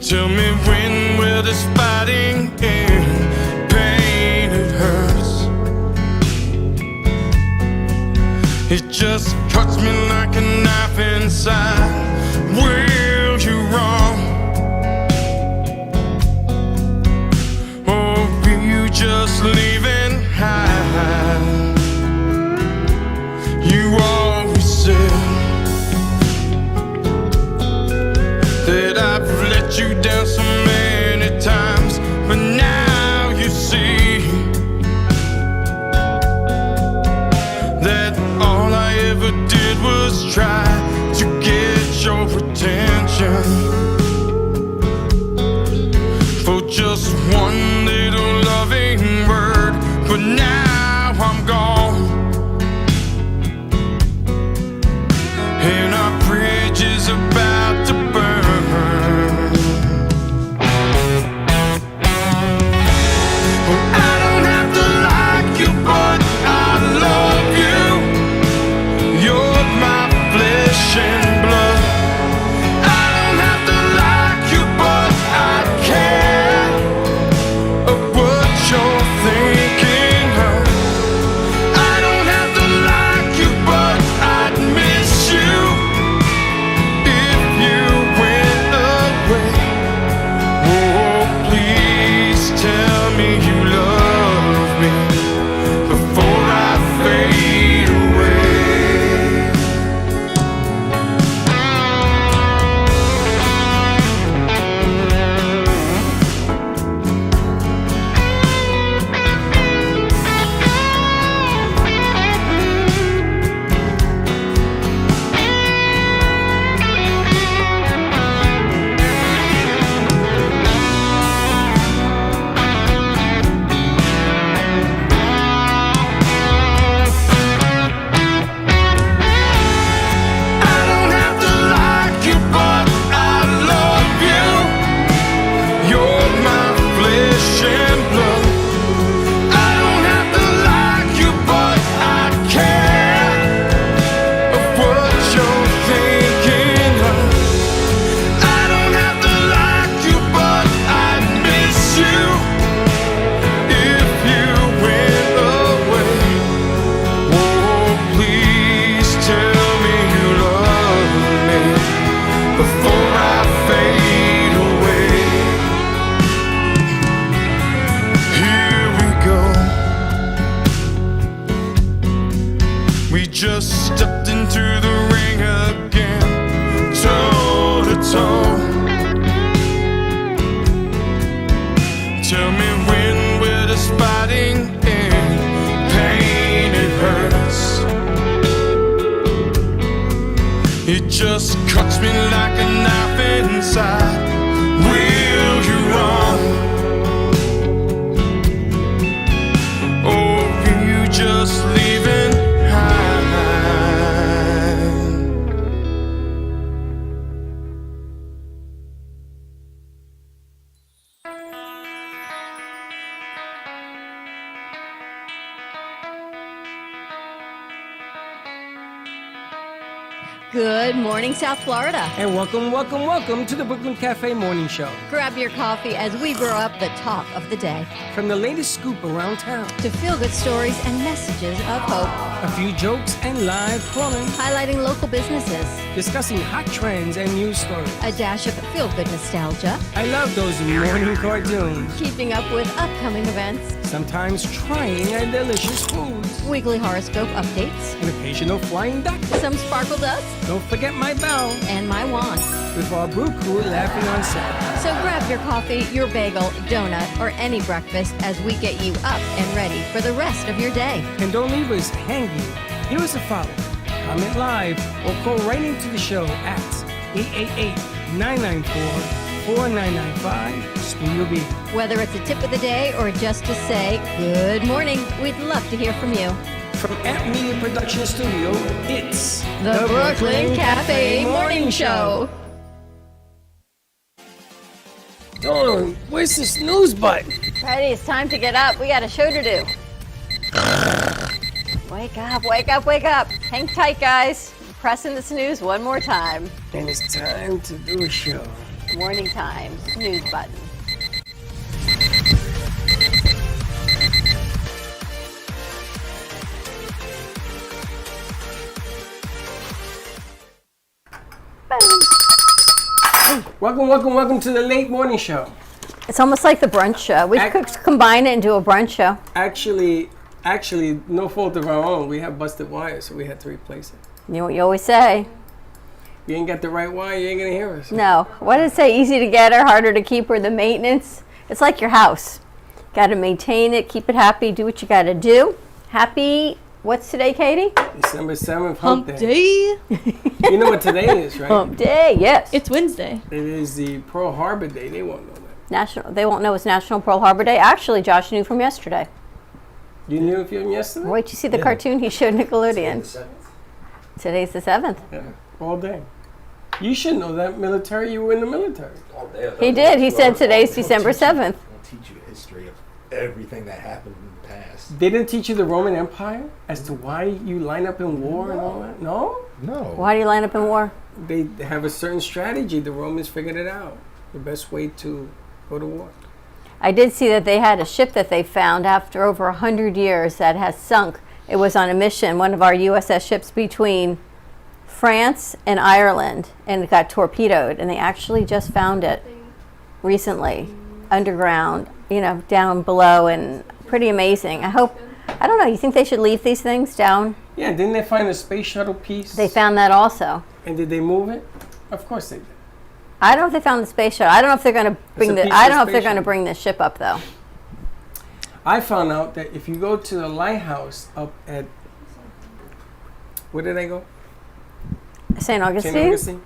Tell me when will this fighting end? Pain, it hurts. It just cuts me like a knife inside. Will you wrong? Or will you just leave and hide? You always said that I've let you down so many times, but now you see that all I ever did was try to get your attention for just one little loving word, but now I'm gone and our bridge is about to burn. Just stepped into the ring again, toe to toe. Tell me when will this fighting end? Pain, it hurts. It just cuts me like a knife inside. Will you wrong? Or will you just leave it? Good morning, South Florida. And welcome to the Brooklyn Cafe Morning Show. Grab your coffee as we brew up the talk of the day. From the latest scoop around town to feel-good stories and messages of hope. A few jokes and live calling. Highlighting local businesses. Discussing hot trends and news stories. A dash of feel-good nostalgia. I love those morning cartoons. Keeping up with upcoming events. Sometimes trying and delicious foods. Weekly horoscope updates. An occasional flying duck. Some sparkle dust. Don't forget my bell. And my wand. With our brew crew laughing on set. So grab your coffee, your bagel, donut, or any breakfast as we get you up and ready for the rest of your day. And don't leave us hanging. Give us a follow. Comment live or call right into the show at 888-994-4995. Studio B. Whether it's a tip of the day or just to say good morning, we'd love to hear from you. From Amp Media Production Studio, it's the Brooklyn Cafe Morning Show. Dawn, where's the snooze button? Freddie, it's time to get up. We got a show to do. Wake up, wake up, wake up. Hang tight, guys. Pressing the snooze one more time. And it's time to do a show. Morning time snooze button. Welcome to the late morning show. It's almost like the brunch show. We could combine it and do a brunch show. Actually, no fault of our own. We have busted wires, so we had to replace it. You know what you always say? You ain't got the right wire, you ain't gonna hear us. No. What did it say? Easy to get or harder to keep, or the maintenance? It's like your house. Got to maintain it, keep it happy, do what you got to do. Happy, what's today, Katie? December 7th, Hump day. You know what today is, right? Hump day, yes. It's Wednesday. It is the Pearl Harbor Day. They won't know that. They won't know it's National Pearl Harbor Day. Actually, Josh knew from yesterday. You knew from yesterday? Wait, you see the cartoon he showed Nickelodeon? Today's the 7th. Yeah, all day. You should know that, military. You were in the military. He did. He said today's December 7th. They'll teach you the history of everything that happened in the past. They didn't teach you the Roman Empire as to why you line up in war and all that? No? No. Why do you line up in war? They have a certain strategy. The Romans figured it out. The best way to go to war. I did see that they had a ship that they found after over 100 years that has sunk. It was on a mission, one of our USS ships between France and Ireland, and it got torpedoed, and they actually just found it recently underground, down below, and pretty amazing. I don't know, you think they should leave these things down? Yeah, didn't they find a space shuttle piece? They found that also. And did they move it? Of course they did. I don't know if they found the space shuttle. I don't know if they're going to bring a piece I of don't know if they're space going to shuttle. bring this ship up though. I found out that if you go to the lighthouse up at, where did I go? St. Augustine? St. Augustine.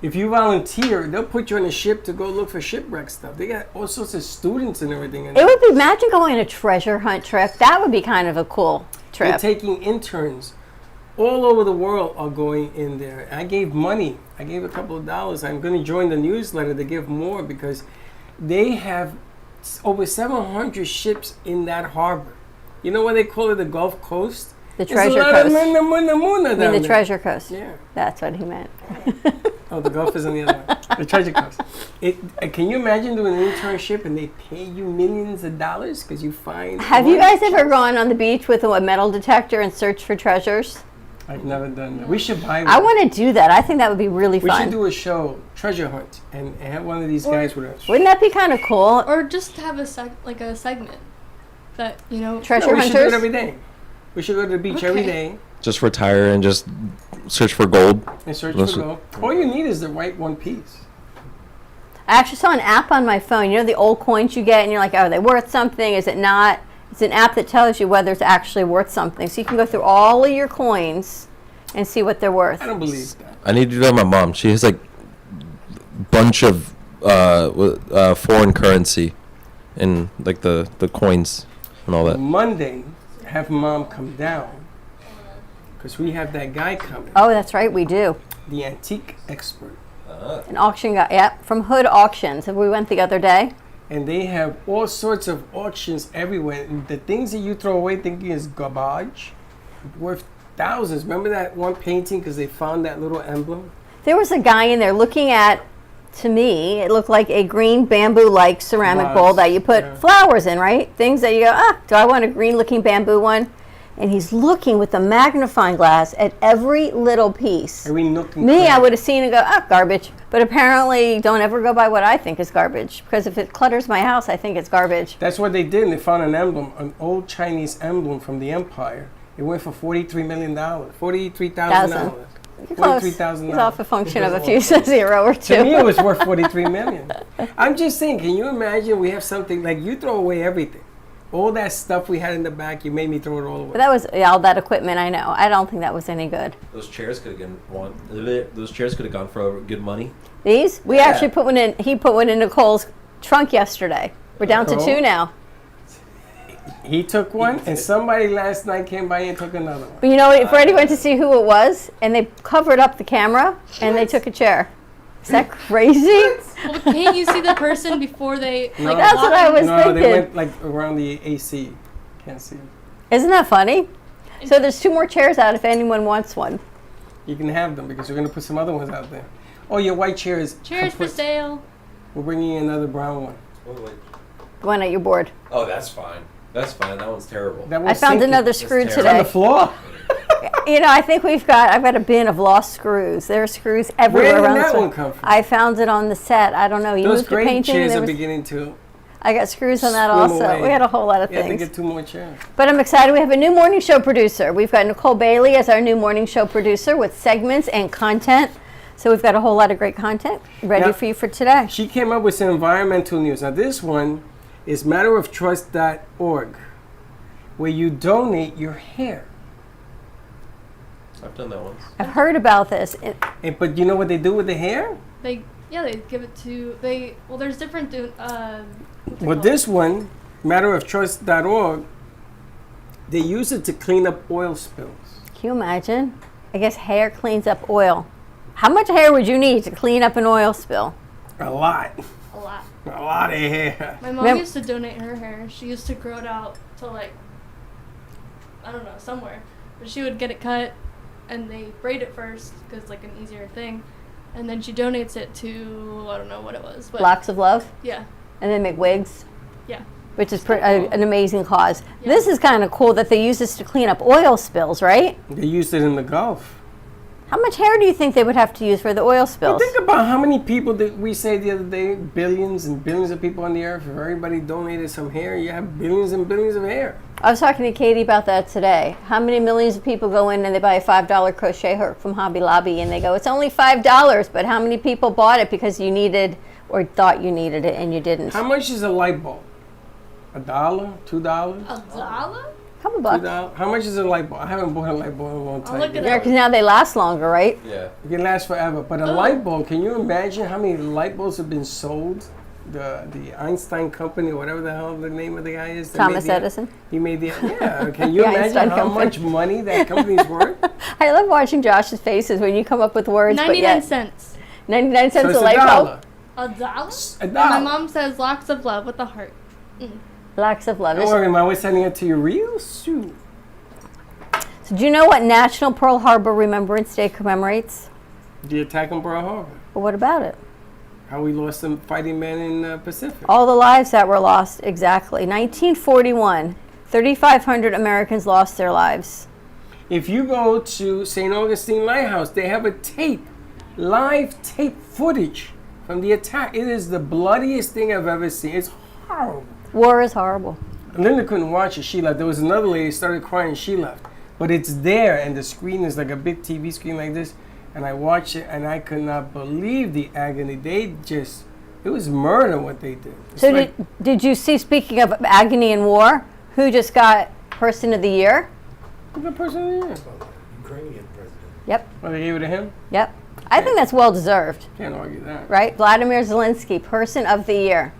If you volunteer, they'll put you on a ship to go look for shipwreck stuff. They got all sorts of students and everything. In It would be, imagine going on a treasure hunt trip. That would be kind of a cool They're trip. taking interns. All over the world are going in there. I gave money. I gave a couple of dollars. I'm going to join the newsletter to give more because they have over 700 ships in that harbor. You know why they call it the Gulf Coast? The treasure coast. I I mean mean the treasure coast. Yeah. That's what he meant. Oh, the Gulf is on the other one. The treasure coast. Can you imagine doing an internship and they pay you millions of dollars because you find... Have you guys ever gone on the beach with a metal detector and searched for treasures? I've never done that. We should buy one. I want to do that. I think that would be really We fun. should do a show, treasure hunt, and have one of these guys with us. Wouldn't that be kind of cool? Or just have a segment that, Treasure No, we should do it hunters? every day. We should go to the beach every Okay. day Just retire and just search for gold. and search Listen. for gold. All you need is the right one piece. I actually saw an app on my phone. You know the old coins you get, and you're like, are they worth something? Is it not? It's an app that tells you whether it's actually worth something. So you can go through all of your coins and see what they're worth. I don't believe that. I need to do that with my mom. She has like bunch of foreign currency in like the coins and all that. Monday, have mom come down because we have that guy coming, Oh, that's right, we do. the antique expert. An auction guy, yeah, from Hood Auctions. We went the other day. And they have all sorts of auctions everywhere. And the things that you throw away thinking is garbage, worth thousands. Remember that one painting because they found that little emblem? There was a guy in there looking at, to me, it looked like a green bamboo-like ceramic Was, bowl that you put yeah. flowers in, right? Things that you go, do I want a green-looking bamboo one? And he's looking with a magnifying glass at every little piece. Every nook and Me, I cranny. would have seen and go, garbage. But apparently, don't ever go by what I think is garbage. Because if it clutters my house, I think it's garbage. That's what they did. And they found an emblem, an old Chinese emblem from the empire. It went for $43 million, $43,000. You're close. $43,000. It's off a function of a few, zero or two. To me, it was worth $43 million. I'm just saying, can you imagine we have something like you throw away everything? All that stuff we had in the back, you made me throw it all away. But that was all that equipment, I know. I don't think that was any good. Those chairs could have gone for good money. These? We Yeah. actually put one in, he put one in Nicole's trunk yesterday. We're down to Nicole? 2 now. He took one, and somebody last night came by and took another one. But you know what, Freddie went to see who it was, and they covered up the camera, and they took a chair. Is that crazy? Well, can't you see the person before they No. That's what I was No, thinking. they went like around the AC. Can't see them. Isn't that funny? So there's 2 more chairs out if anyone wants one. You can have them because we're going to put some other ones out there. Oh, your white chair is Chairs for complete- sale. We're bringing you another brown one. One at your board. Oh, that's fine. That's fine. That one's terrible. That I one's found sinking. another screw terrible. It's on the today. floor. You know, I think I've got a bin of lost screws. There are screws Where everywhere did around. that the- one come from? I found it on the set. I don't know. You Those moved the great painting. chairs There are was, beginning to. I got screws on that swim also. away. We had a whole lot of You have to things. get 2 more chairs. But I'm excited. We have a new morning show producer. We've got Nicole Bailey as our new morning show producer with segments and content. So we've got a whole lot of great content ready Now- for you for today. She came up with some environmental news. Now this one is matteroftrust.org, where you donate your hair. I've done that once. I've heard about this. But you know what they do with the hair? They give it to there's different what's it Well, called? this one, matteroftrust.org, they use it to clean up oil spills. Can you imagine? I guess hair cleans up oil. How much hair would you need to clean up an oil spill? A lot. a lot. A lot of hair. My mom Mem- used to donate her hair. She used to grow it out to I don't know, somewhere. But she would get it cut and they braid it first because it's like an easier thing. And then she donates it to, I don't know what it was. But Locks of Love, yeah, and then make wigs, yeah. which is an amazing cause. Yeah. This is kind of cool that they use this to clean up oil spills, right? They used it in the Gulf. How much hair do you think they would have to use for the oil Well, spills? think about how many people did we say the other day, billions and billions of people on the earth. If everybody donated some hair, you have billions and billions of hair. I was talking to Katie about that today. How many millions of people go in and they buy a $5 crochet hook from Hobby Lobby and they go, it's only $5, but how many people bought it because you needed or thought you needed it and you didn't? How much is a light bulb? $1, $2, A dollar? Couple bucks. $2. How much is a light bulb? I haven't bought a light bulb in a long time. look it Yeah, because now they last longer, right? Yeah. It can last forever. But a light bulb, can you imagine how many light bulbs have been sold? The Einstein Company, whatever the hell the name of the guy is. that made Thomas the- Edison. He made the, yeah. Can you The imagine Einstein how Company. much money that company's worth? I love watching Josh's faces when you come up with words, but 99 yet cents. 99 So cents it's a light bulb. A dollar? $1. And my mom says locks of love with a heart. Locks of love. Don't worry, man. We're sending it to you real soon. So do you know what National Pearl Harbor Remembrance Day commemorates? The attack on Pearl Harbor. Well, what about it? How we lost some fighting men in the Pacific. All the lives that were lost, exactly. 1941, 3,500 Americans lost their lives. If you go to St. Augustine Lighthouse, they have a live tape footage from the attack. It is the bloodiest thing I've ever seen. It's horrible. War is horrible. Linda couldn't watch it. She left. There was another lady started crying. She left. But it's there, and the screen is like a big TV screen like this. And I watched it, and I could not believe the agony. It was murder what they did. It's So like, did you see, speaking of agony and war, who just got Person of the Year? the person in there. Ukrainian president. Yep, Well, they gave it to him. yep. I think that's well deserved, Can't argue that. right? Vladimir Zelensky, Person of the Year.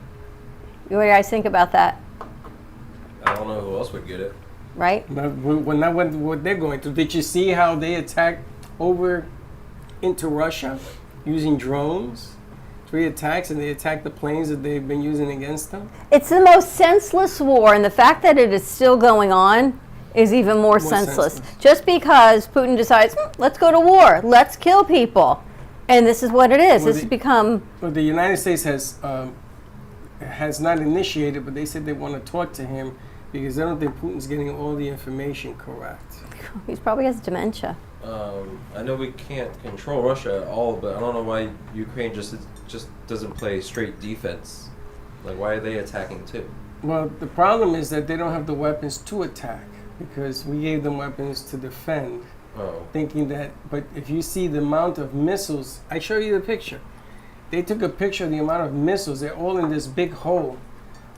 What do you guys think about that, I don't know who else would get it. right? Not what they're going through. Did you see how they attacked over into Russia using drones? 3 attacks, and they attacked the planes that they've been using against them. It's the most senseless war, and the fact that it is still going on is even more senseless. senseless. Just because Putin decides, let's go to war, let's kill people. And this is what it is. Well, This has become, But the United States has not initiated, but they said they want to talk to him because they don't think Putin's getting all the information correct. he probably has dementia. I know we can't control Russia at all, but I don't know why Ukraine just doesn't play straight defense. Like, why are they attacking too? Well, the problem is that they don't have the weapons to attack because we gave them weapons to defend, Oh, thinking that. But if you see the amount of missiles, I show you the picture. They took a picture of the amount of missiles. They're all in this big hole.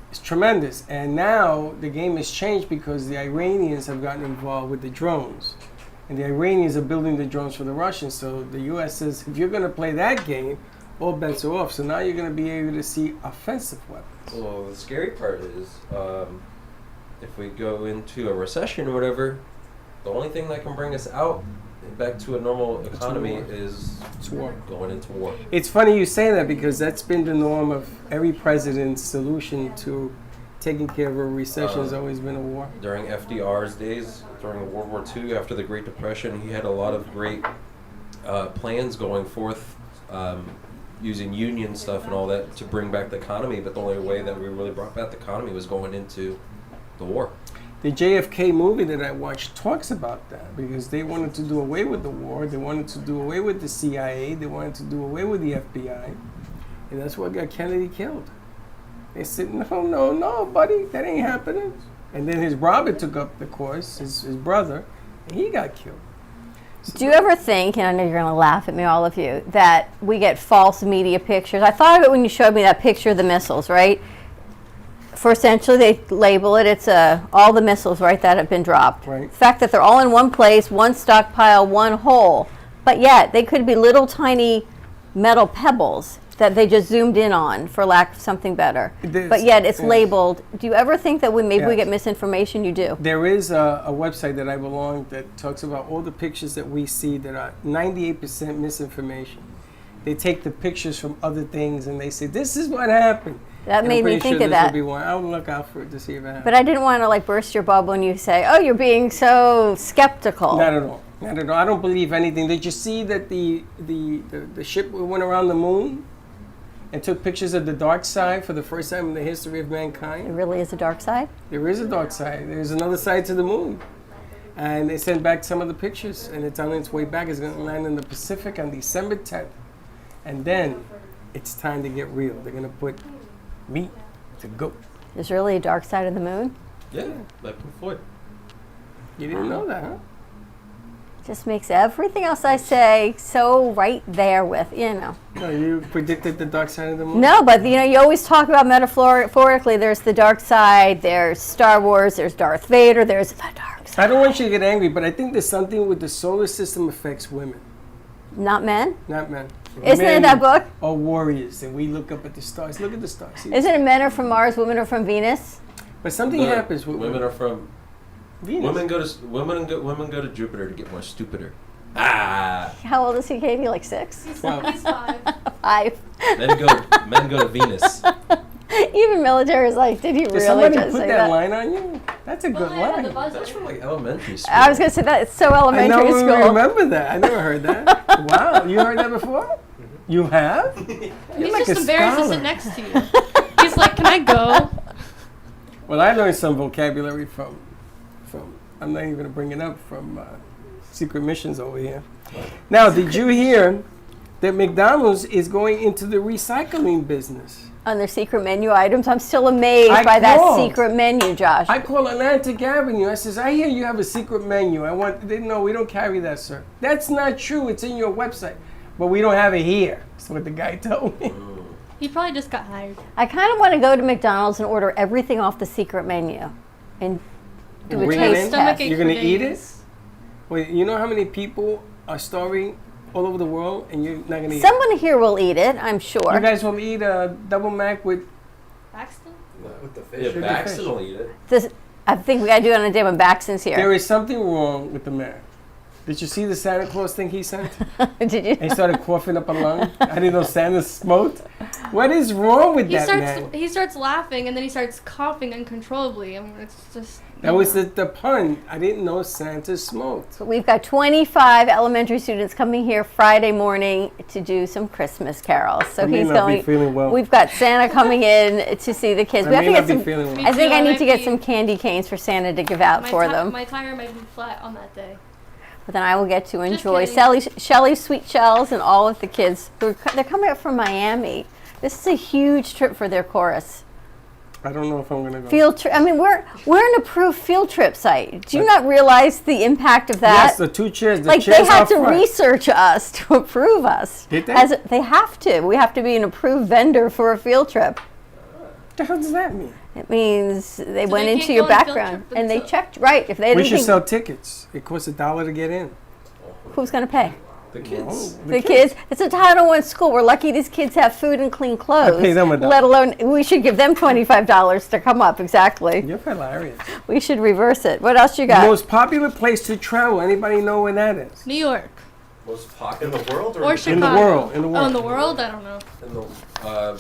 It's tremendous. And now the game has changed because the Iranians have gotten involved with the drones. And the Iranians are building the drones for the Russians. So the U.S. says, if you're going to play that game, all bets are off. So now you're going to be able to see offensive weapons. well, the scary part is, if we go into a recession or whatever, the only thing that can bring us out and back to a normal economy war. is It's war. going into war. It's funny you say that because that's been the norm of every president's solution to taking care of a recession has always been a war. During FDR's days, during World War II, after the Great Depression, he had a lot of great plans going forth using union stuff and all that to bring back the economy. But the only way that we really brought back the economy was going into the war. The JFK movie that I watched talks about that because they wanted to do away with the war. They wanted to do away with the CIA. They wanted to do away with the FBI. And that's what got Kennedy killed. They said, no, buddy, that ain't happening. And then his brother took up the course, his brother, and he got killed. Do you ever think, and I know you're going to laugh at me, all of you, that we get false media pictures? I thought of it when you showed me that picture of the missiles, right? For essentially, they label it, it's all the missiles, right, that have been dropped. Right. The fact that they're all in one place, one stockpile, one hole, but yet they could be little tiny metal pebbles that they just zoomed in on, for lack of something better. But yet it's labeled. Do you ever think that we Yes. get misinformation? You do. There is a website that I belong that talks about all the pictures that we see that are 98% misinformation. They take the pictures from other things and they say, this is what happened. That And made I'm me pretty think sure of this that. will be one. I would look out for it to see if it happens. But I didn't want to like burst your bubble when you say, "Oh, you're being so skeptical." Not at all. Not at all. I don't believe anything. Did you see that the ship went around the moon and took pictures of the dark side for the first time in the history of It mankind? really is a dark side. There is a dark side. There's another side to the moon. And they sent back some of the pictures, and it's on its way back. It's going to land in the Pacific on December 10th. And then it's time to get real. They're going to put meat to go. There's really a dark side of the moon. Yeah, like Pink Floyd. You didn't know that, huh? Just makes everything else I say so right there with, No, you predicted the dark side of the moon? No, but you always talk about metaphorically. There's the dark side. There's Star Wars. There's Darth Vader. There's the dark side. I don't want you to get angry, but I think there's something with the solar system affects women, Not men. not men. Isn't it Men that book? are warriors, and we look up at the stars. Look at the stars. See? Isn't it men are from Mars, women are from Venus? But something happens with Women are from Venus. women go to Jupiter to get more stupider. Ah, How old is he, Katie? Like 6? He's 12. 5. 5. men go to Venus. Even military is like, did he Did really somebody just put say that that? line on you? That's a good Well, I had the line. buzzer. That's from like elementary school. I was going to say that. It's so I elementary don't school. remember that. I never heard that. Wow, you heard that before? You have? He's like just a embarrassed to scholar. sit next to you. He's like, can I go? Well, I learned some vocabulary from I'm not even going to bring it up, from Secret Missions over here. Now, did you hear that McDonald's is going into the recycling business? On their secret menu items, I'm still amazed I by that called. secret menu, Josh. I call Atlantic Avenue. I says, I hear you have a secret menu. They no, we don't carry that, sir. That's not true. It's in your website. But we don't have it here. That's what the guy told me. He probably just got hired. I kind of want to go to McDonald's and order everything off the secret menu and do a Bring it taste in? test. You're gonna eat it? Wait, you know how many people are starving all over the world and you're not going to eat it? Someone here will eat it, I'm sure. You guys will eat a double Mac with... Paxton? With the Yeah, fish. Baxter will eat it. This, I think we got to do it on a day when Baxton's There here. is something wrong with the man. Did you see the Santa Claus thing he sent? Did you? And he started coughing up a lung. I didn't know Santa smoked. What is wrong with that man? He starts laughing and then he starts coughing uncontrollably. I mean, it's just. That was the pun. I didn't know Santa smoked. We've got 25 elementary students coming here Friday morning to do some Christmas carols. So I may he's not be going. feeling well. We've got Santa coming in to see the kids. I We have may to not get be some. feeling well. I think I Me too, need to I get might some be- candy canes for Santa to give out for them. My tire might be flat on that day. But then I will get to enjoy kidding. Shelly's sweet shells and all of the kids. They're coming up from Miami. This is a huge trip for their chorus. I don't know if I'm going to go. Field trip. I mean, we're an approved field trip site. Do you not realize the impact of that? Yes, the two chairs. The Like chairs they had out to front. research us to approve us. Did they? They have to. We have to be an approved vendor for a field trip. What the hell does that mean? It means they So went they into can't your go on a field background trip and they themselves? checked. Right. If they We didn't should think, sell tickets. It costs $1 to get in. who's going to pay? The kids. Oh, The kids. It's a Title I school. We're lucky these kids have food and clean clothes. pay them $1. Let alone, we should give them $25 to come up. Exactly. You're hilarious. We should reverse it. What else you The got? most popular place to travel. Anybody know where that is? New York. Most In popular the world or Or In Chicago. the world. In the Oh, world. in the world? I don't know. in the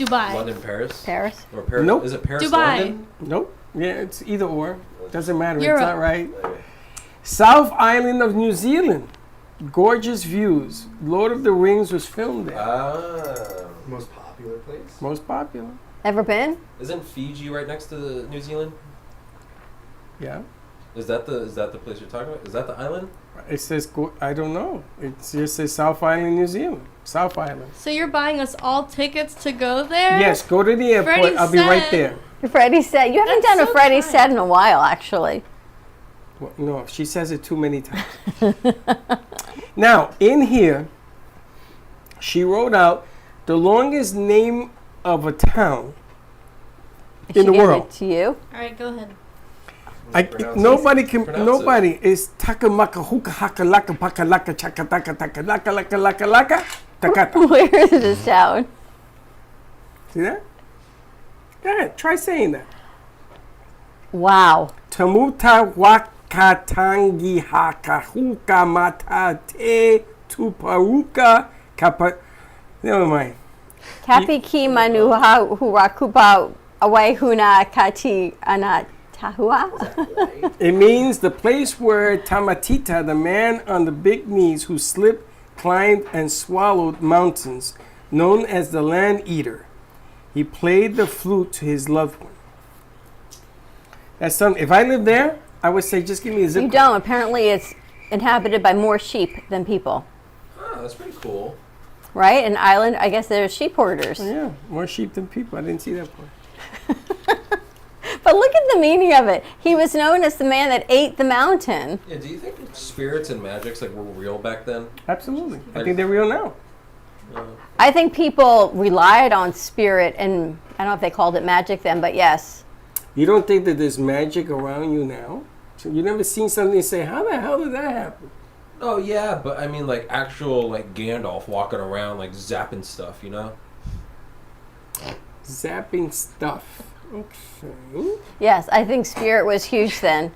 Dubai. London, Paris. Paris. Or Paris. Nope. Is it Paris? Dubai. London? Nope. Yeah, it's either or. Doesn't matter. Europe. It's not right. South Island of New Zealand. Gorgeous views. Lord of the Rings was filmed there. Ah. Most popular place? Most popular. Ever been? Isn't Fiji right next to New Zealand? Yeah. Is that the place you're talking about? Is that the island? It says, I don't know. It just says South Island, New Zealand. South Island. So you're buying us all tickets to go there? Yes, go to the airport. Freddie I'll be right said- there. Freddie said. You haven't That's done a so Freddie kind. said in a while, actually. Well, no, she says it too many times. Now, in here, she wrote out the longest name of a town She in the gave world. it to you. All right, go ahead. Nobody can. Pronounce Nobody is takamaka hookah haka laka paka laka chaka taka taka laka laka laka laka takata. Where is this town? See that? Go ahead. Try saying that. Wow. Tamuta wakatangi haka huka mata te tuparuka kapa. Never mind. Kapi ki manu ha hurakupa away huna kati anat tahua. Right? It means the place where Tamatita, the man on the big knees who slipped, climbed, and swallowed mountains, known as the land eater, he played the flute to his loved one. That's something. If I lived there, I would say, just give me a zip You code. don't. Apparently, it's inhabited by more sheep than people. Ah, that's pretty cool. Right? An island. I guess there's sheep hoarders. Yeah, more sheep than people. I didn't see that part. But look at the meaning of it. He was known as the man that ate the mountain. Yeah, do you think spirits and magics like were real back then? Absolutely. I think they're real now. I think people relied on spirit, and I don't know if they called it magic then, but yes. You don't think that there's magic around you now? So you never seen something and say, how the hell did that happen? Oh yeah, but I mean like actual like Gandalf walking around like zapping stuff, you know? Zapping stuff. Okay. Yes, I think spirit was huge then.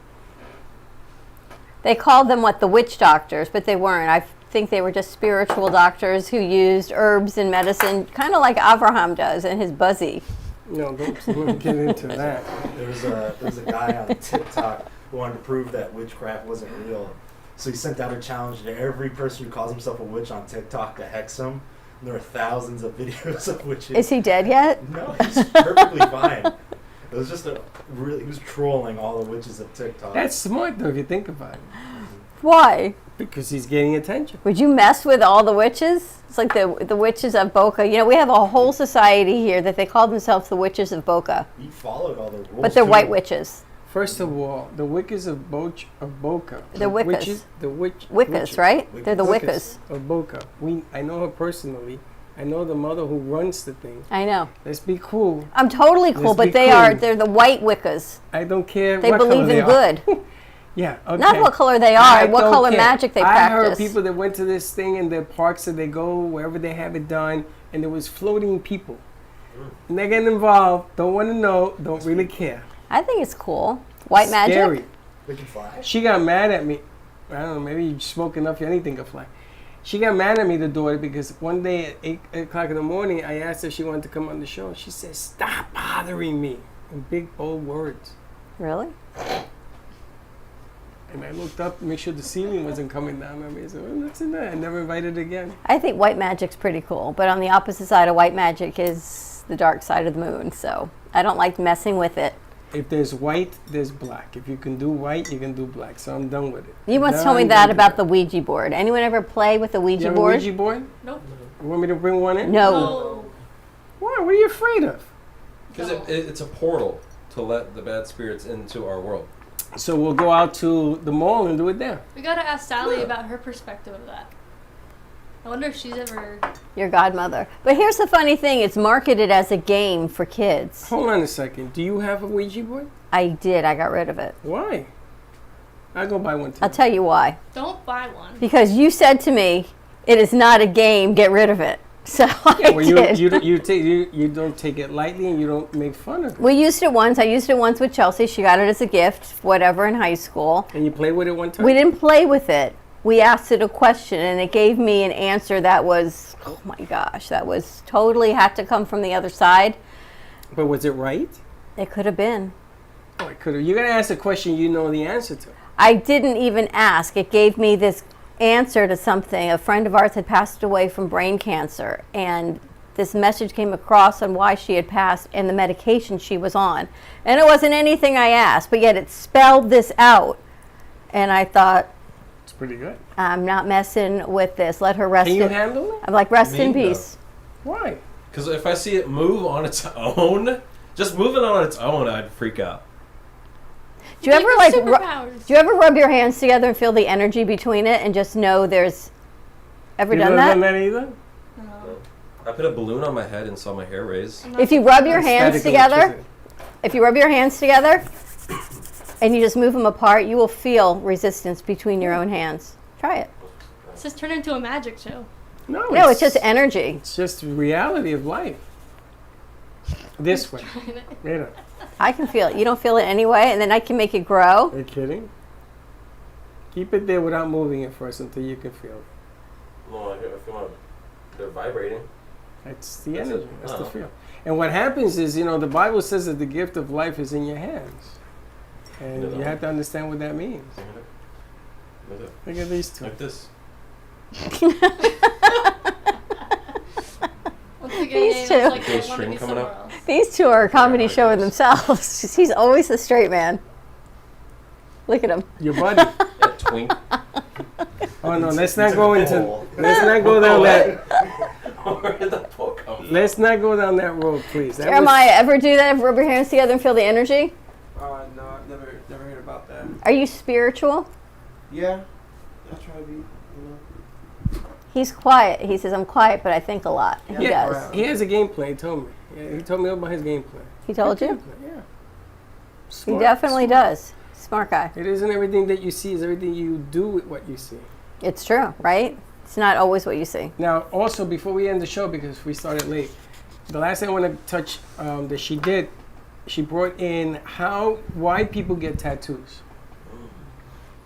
They called them what, the witch doctors, but they weren't. I think they were just spiritual doctors who used herbs and medicine, kind of like Abraham does in his Buzzy. No, don't get into that. There was a guy on TikTok who wanted to prove that witchcraft wasn't real. So he sent out a challenge to every person who calls himself a witch on TikTok to hex him. And there are thousands of videos of witches. Is he dead yet? No, he's perfectly fine. It was just he was trolling all the witches of TikTok. That's smart, though, if you think about it. Why? Because he's getting attention. Would you mess with all the witches? It's like the witches of Boca. You know, we have a whole society here that they call themselves the witches of Boca, He followed all the rules. but they're too. white witches. First of all, the Wiccas of Boca. The Wiccas. Witches, the Wiccas, witches. right? They're the Wiccas Wiccas. of Boca. I know her personally. I know the mother who runs the thing. I know. Let's be cool. I'm totally cool, Let's be but they're cool. the white Wiccas. I don't care They what color believe they in are. good. Yeah, okay. Not what color they I are, what don't color care. magic they I heard practice. people that went to this thing in their parks that they go wherever they have it done, and there was floating people. And they're getting involved, don't want to know, don't really care. I think it's cool. White Scary. magic. They can fly. She got mad at me. I don't know, maybe you smoke enough, anything can fly. She got mad at me, the daughter, because one day at 8 o'clock in the morning, I asked her if she wanted to come on the show. She said, "Stop bothering me," in big, bold words. Really? And I looked up to make sure the ceiling wasn't coming down on me. I said, well, what's in that? I never invited again. I think white magic's pretty cool, but on the opposite side of white magic is the dark side of the moon, so I don't like messing with it. If there's white, there's black. If you can do white, you can do black. So I'm done with it. You once told me that about the Ouija board. Anyone ever play with the You Ouija have a board? Ouija board? Nope. You want me to bring one in? No. Oh. Why? What are you afraid of? Because it's a portal to let the bad spirits into our world. So we'll go out to the mall and do it there. We gotta ask Sally Yeah. about her perspective of that. I wonder if she's ever. Your godmother. But here's the funny thing, it's marketed as a game for kids. Hold on a second. Do you have a Ouija board? I did, I got rid of it. Why? I'll go buy one too. I'll tell you why. Don't buy one. Because you said to me, it is not a game, get rid of it. So I Well, did. you don't take it lightly and you don't make fun of it. We used it once. I used it once with Chelsea. She got it as a gift, whatever, in high school. And you play with it one time? We didn't play with it. We asked it a question, and it gave me an answer that was, oh my gosh, that was totally had to come from the other side. But was it right? It could have been. Oh, it could have. You're going to ask a question you know the answer to. I didn't even ask. It gave me this answer to something. A friend of ours had passed away from brain cancer, and this message came across on why she had passed and the medication she was on. And it wasn't anything I asked, but yet it spelled this out. And I thought, It's pretty good. I'm not messing with this. Let her rest Can you in handle it? I'm like, rest in Me? No. peace. Why? Because if I see it move on its own, just moving on its own, I'd freak out. Do you ever like superpowers? do you ever rub your hands together and feel the energy between it and just know there's ever You done never that? done that either? No. I put a balloon on my head and saw my hair raise. I'm not If you rub your hands Static together, electricity. if you rub your hands together and you just move them apart, you will feel resistance between your own hands. Try it. It's just turned into a magic show. No, it's just energy. It's just reality of life. This way. Trying it. You know. I can feel it. You don't feel it anyway, and then I can make it grow. Are you kidding? Keep it there without moving it first until you can feel it. No, I feel like they're vibrating. That's the That's energy. it. That's the Oh. feel. And what happens is, the Bible says that the gift of life is in your hands. And Yeah. you have to understand what that means. Look at these two. Like this. Once again, These yeah, two. it's like Little I want to string be coming somewhere up. else. These two are a comedy Yeah, show in yes. themselves. He's always a straight man. Look at him. Your buddy. That twink. Oh no, let's It's not a go into. hole. Let's not go down that. Where did that pole come from? Let's not go down that road, please. That was- Jeremiah, ever do that? Ever rub your hands together and feel the energy? No, I've never heard about that. Are you spiritual? Yeah, I try to be, He's quiet. He says, I'm quiet, but I think a lot. He Yeah, does. he has a game plan. He told me. Yeah, he told me about his game plan. He told you? Yeah. He Smart, definitely smart. does. Smart guy. It isn't everything that you see; is everything you do with what you see. It's true, right? It's not always what you see. Now, also before we end the show, because we started late, the last thing I want to touch that she did, she brought in why people get tattoos.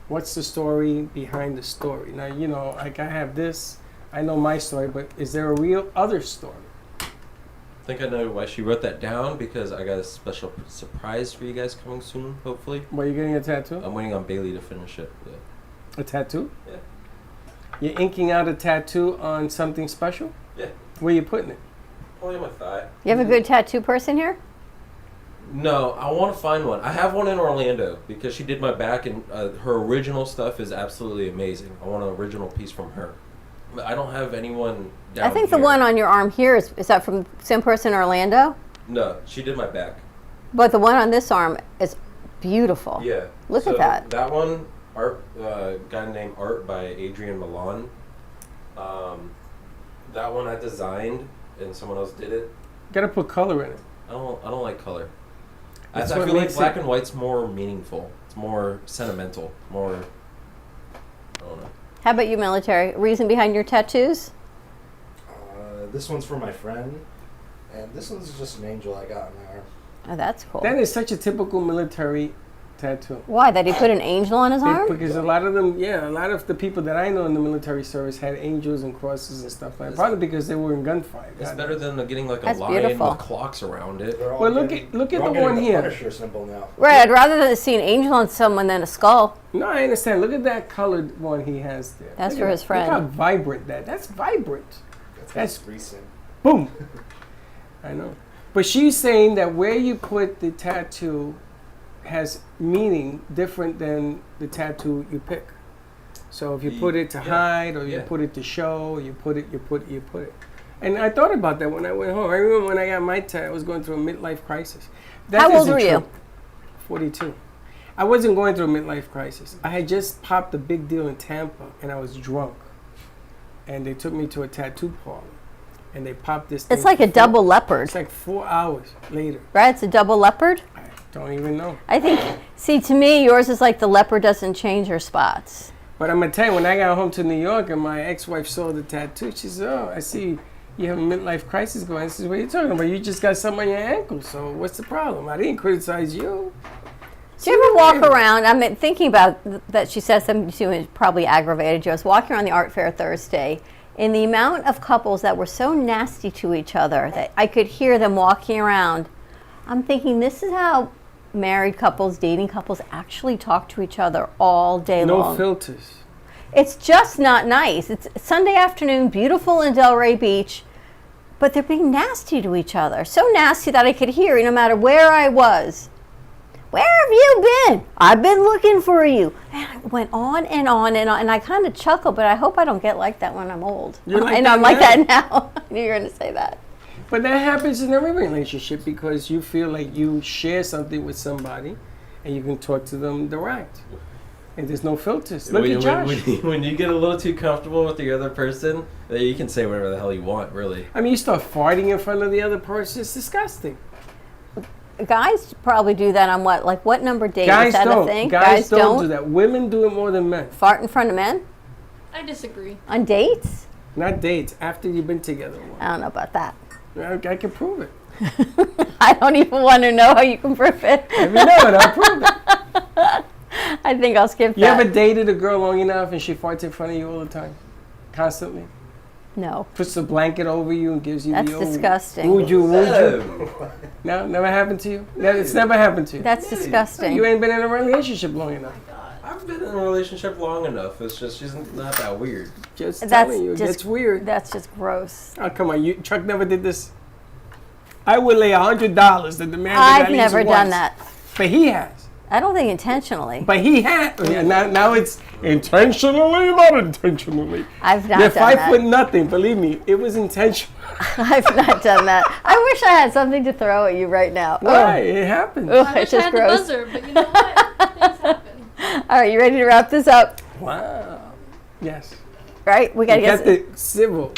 What's the story behind the story? Now, like I have this, I know my story, but is there a real other story? I think I know why she wrote that down, because I got a special surprise for you guys coming soon, hopefully. Why you getting a tattoo? I'm waiting on Bailey to finish it. Yeah. A tattoo? Yeah. You're inking out a tattoo on something special? Yeah. Where you putting it? Probably on my thigh. You have a good tattoo person here? No, I want to find one. I have one in Orlando because she did my back, and her original stuff is absolutely amazing. I want an original piece from her. But I don't have anyone down I think the here. one on your arm here is that from some person in Orlando? No, she did my back. But the one on this arm is beautiful. Yeah. Look at So that. That one, Art, guy named Art by Adrian Milan. That one I designed, and someone else did it. Gotta put color in it. I don't like color. I That's feel what like makes black it- and white's more meaningful. It's more sentimental. More. I don't know. How about you, military? Reason behind your tattoos? This one's for my friend, and this one's just an angel I got in my arm. Oh, that's cool. That is such a typical military tattoo. Why? That he put an angel on his arm? Because a lot of them, a lot of the people that I know in the military service had angels and crosses and stuff like that. Probably because they were in gunfight. It's God better knows. than getting like a That's lion beautiful. with clocks around it. They're all Well, look getting- at- look at they're all the one getting here. Punisher symbol now. Right, I'd rather than see an angel on someone than a skull. No, I understand. Look at that colored one he has there. That's Look for at his that. friend. Look how vibrant that's vibrant. That's recent. Boom. I know. But she's saying that where you put the tattoo has meaning different than the tattoo you pick. So if you put it to Yeah. hide, or you Yeah. put it to show, or you put it. And I thought about that when I went home. I remember when I got my tattoo, I was going through a midlife crisis. That How old isn't were you? true. 42. I wasn't going through a midlife crisis. I had just popped a big deal in Tampa, and I was drunk. And they took me to a tattoo parlor, and they popped this thing. It's like a for double leopard, It's like 4 hours later. right? It's a double leopard. I don't even know. I think, see, to me, yours is like the leopard doesn't change her spots. But I'm going to tell you, when I got home to New York and my ex-wife saw the tattoo, she said, oh, I see you have a midlife crisis going. I said, what are you talking about? You just got something on your ankle, so what's the problem? I didn't criticize you. Do you ever walk around? I'm thinking about that she said something to you and it probably aggravated you. I was walking around the art fair Thursday, and the amount of couples that were so nasty to each other that I could hear them walking around. I'm thinking, this is how married couples, dating couples actually talk to each other all day No long. filters. It's just not nice. It's Sunday afternoon, beautiful in Delray Beach, but they're being nasty to each other. So nasty that I could hear, no matter where I was. Where have you been? I've been looking for you. And it went on and on and on. And I kind of chuckled, but I hope I don't get like that when I'm old. You're like and that I'm like now. that now. I knew you were going to say that. But that happens in every relationship because you feel like you share something with somebody and you can talk to them direct. And there's no filters. Look at Josh. When you get a little too comfortable with the other person, then you can say whatever the hell you want, really. I mean, you start farting in front of the other person. It's disgusting. Guys probably do that on what number date? Guys Is that don't. a thing? Guys don't do that. Women do it more than men. Fart in front of men? I disagree. On dates? Not dates. After you've been together. I don't know about that. I can prove it. I don't even want to know how you can prove it. Let me know it. I'll prove it. I think I'll skip You that. ever dated a girl long enough and she farts in front of you all the time? Constantly? No. Puts a blanket over you and gives you That's the old... disgusting. Would you? Oh. No? Never happened to you? No, it's never happened to you? That's disgusting. You ain't been in a relationship long enough. I've been in a relationship long enough. It's just she's not that weird. Just That's telling you. just- That's weird. That's just gross. Oh, come on. Chuck never did this? I would lay $100 that the man I've at least never done once. that. But he has. I don't think intentionally. But he had. Yeah, now it's intentionally, not intentionally. I've not You're done 5'0". Believe me, it was intentional. I've not done that. I wish I had something to throw at you right now. Right, it happened. Ugh, I it's wish I just had the gross. buzzer, but you know what? Things happen. All right, you ready to wrap this up? Wow. Yes. Right? We gotta You got get the civil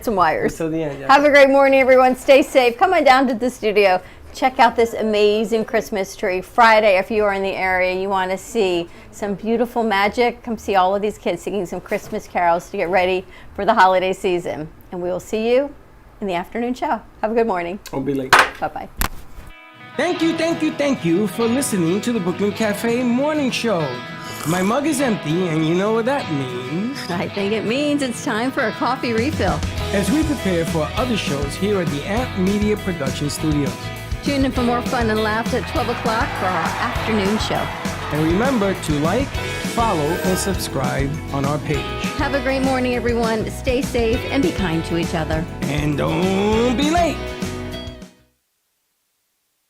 some wires. until the end. Yeah. Have a great morning, everyone. Stay safe. Come on down to the studio. Check out this amazing Christmas tree. Friday, if you are in the area, you want to see some beautiful magic, come see all of these kids singing some Christmas carols to get ready for the holiday season. And we will see you in the afternoon show. Have a good morning. Don't be late. Bye-bye. Thank you for listening to the Brooklyn Cafe Morning Show. My mug is empty, and you know what that means. I think it means it's time for a coffee refill. As we prepare for other shows here at the Amp Media Production Studios. Tune in for more fun and laughs at 12 o'clock for our afternoon show. And remember to like, follow, and subscribe on our page. Have a great morning, everyone. Stay safe and be kind to each other. And don't be late.